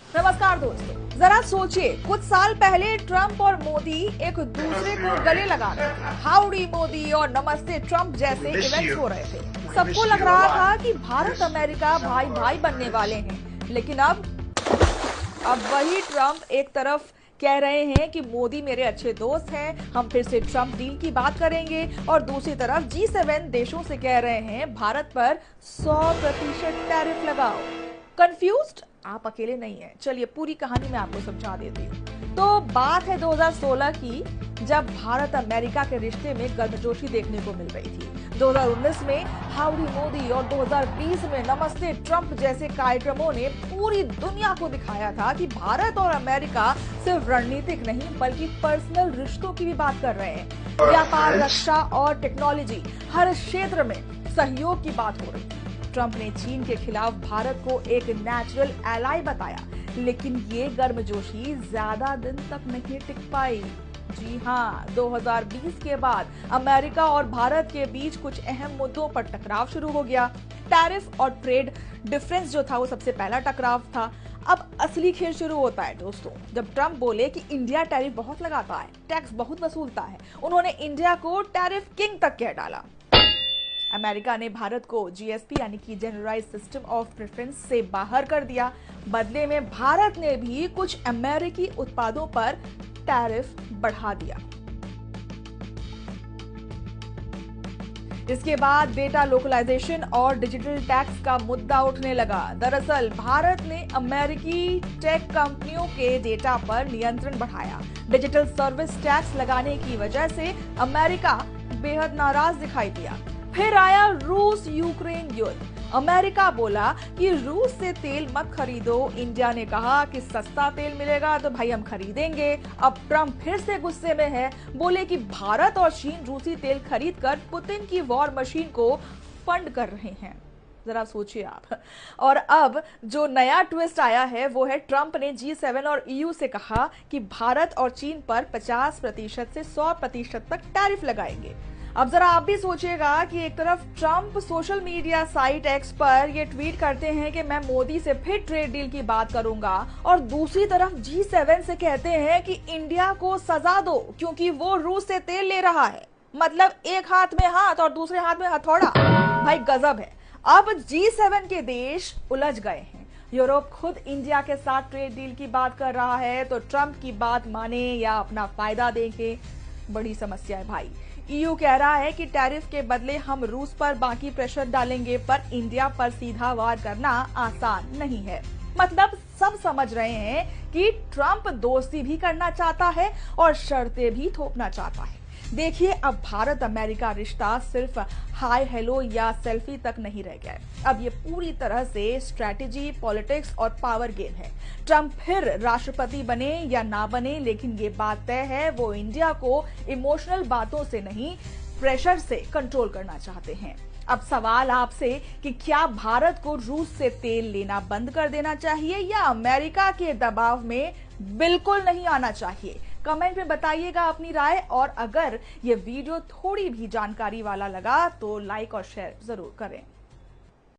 नमस्कार दोस्तों, जरा सोचिए कुछ साल पहले ट्रंप और मोदी एक दूसरे को गले लगा रहे थे। हाउडी मोदी और नमस्ते ट्रंप जैसे इवेंट्स हो रहे थे। सबको लग रहा था कि भारत अमेरिका भाई भाई बनने वाले हैं। लेकिन अब वही ट्रंप एक तरफ कह रहे हैं कि मोदी मेरे अच्छे दोस्त हैं, हम फिर से ट्रंप डील की बात करेंगे, और दूसरी तरफ G7 देशों से कह रहे हैं भारत पर 100% टैरिफ लगाओ। कंफ्यूज्ड? आप अकेले नहीं हैं। चलिए पूरी कहानी मैं आपको समझा देती हूँ। तो बात है 2016 की, जब भारत अमेरिका के रिश्ते में गर्मजोशी देखने को मिल रही थी। 2019 में हाउडी मोदी और 2020 में नमस्ते ट्रंप जैसे कार्यक्रमों ने पूरी दुनिया को दिखाया था कि भारत और अमेरिका सिर्फ रणनीतिक नहीं बल्कि पर्सनल रिश्तों की भी बात कर रहे हैं। व्यापार, रक्षा और टेक्नोलॉजी, हर क्षेत्र में सहयोग की बात हो रही है। ट्रंप ने चीन के खिलाफ भारत को एक नेचुरल एलाई बताया, लेकिन ये गर्मजोशी ज्यादा दिन तक नहीं टिक पाई। जी हाँ, 2020 के बाद अमेरिका और भारत के बीच कुछ अहम मुद्दों पर टकराव शुरू हो गया। टैरिफ और ट्रेड डिफरेंस जो था वो सबसे पहला टकराव था। अब असली खेल शुरू होता है दोस्तों, जब ट्रंप बोले कि इंडिया टैरिफ बहुत लगाता है, टैक्स बहुत वसूलता है। उन्होंने इंडिया को टैरिफ किंग तक कह डाला। अमेरिका ने भारत को GSP यानी कि जनरलाइज्ड सिस्टम ऑफ प्रेफरेंस से बाहर कर दिया। बदले में भारत ने भी कुछ अमेरिकी उत्पादों पर टैरिफ बढ़ा दिया। इसके बाद डेटा लोकलाइजेशन और डिजिटल टैक्स का मुद्दा उठने लगा। दरअसल भारत ने अमेरिकी टेक कंपनियों के डेटा पर नियंत्रण बढ़ाया। डिजिटल सर्विस टैक्स लगाने की वजह से अमेरिका बेहद नाराज दिखाई दिया। फिर आया रूस यूक्रेन युद्ध। अमेरिका बोला कि रूस से तेल मत खरीदो। इंडिया ने कहा कि सस्ता तेल मिलेगा तो भाई हम खरीदेंगे। अब ट्रंप फिर से गुस्से में है, बोले कि भारत और चीन रूसी तेल खरीदकर पुतिन की वॉर मशीन को फंड कर रहे हैं। जरा सोचिए आप। और अब जो नया ट्विस्ट आया है वो है ट्रंप ने G7 और EU से कहा कि भारत और चीन पर 50% से 100% तक टैरिफ लगाएंगे। अब जरा आप भी सोचिएगा कि एक तरफ Trump social media site x पर ये ट्वीट करते हैं कि मैं मोदी से फिर ट्रेड डील की बात करूंगा, और दूसरी तरफ G7 से कहते हैं कि इंडिया को सजा दो क्योंकि वो रूस से तेल ले रहा है। मतलब एक हाथ में हाथ और दूसरे हाथ में हथौड़ा। भाई गजब है। अब G7 के देश उलझ गए हैं। यूरोप खुद इंडिया के साथ ट्रेड डील की बात कर रहा है, तो ट्रंप की बात माने या अपना फायदा देखें, बड़ी समस्या है भाई। EU कह रहा है कि टैरिफ के बदले हम रूस पर बाकी प्रेशर डालेंगे, पर इंडिया पर सीधा वार करना आसान नहीं है। मतलब सब समझ रहे हैं कि ट्रंप दोस्ती भी करना चाहता है और शर्तें भी थोपना चाहता है। देखिए, अब भारत अमेरिका रिश्ता सिर्फ हाय हेलो या सेल्फी तक नहीं रह गया है। अब ये पूरी तरह से स्ट्रैटेजी, पॉलिटिक्स और पावर गेम है। ट्रंप फिर राष्ट्रपति बने या ना बने, लेकिन ये बात तय है वो इंडिया को इमोशनल बातों से नहीं, प्रेशर से कंट्रोल करना चाहते हैं। अब सवाल आपसे कि क्या भारत को रूस से तेल लेना बंद कर देना चाहिए या अमेरिका के दबाव में बिल्कुल नहीं आना चाहिए? कमेंट में बताइएगा अपनी राय, और अगर ये वीडियो थोड़ी भी जानकारी वाला लगा तो लाइक और शेयर जरूर करें।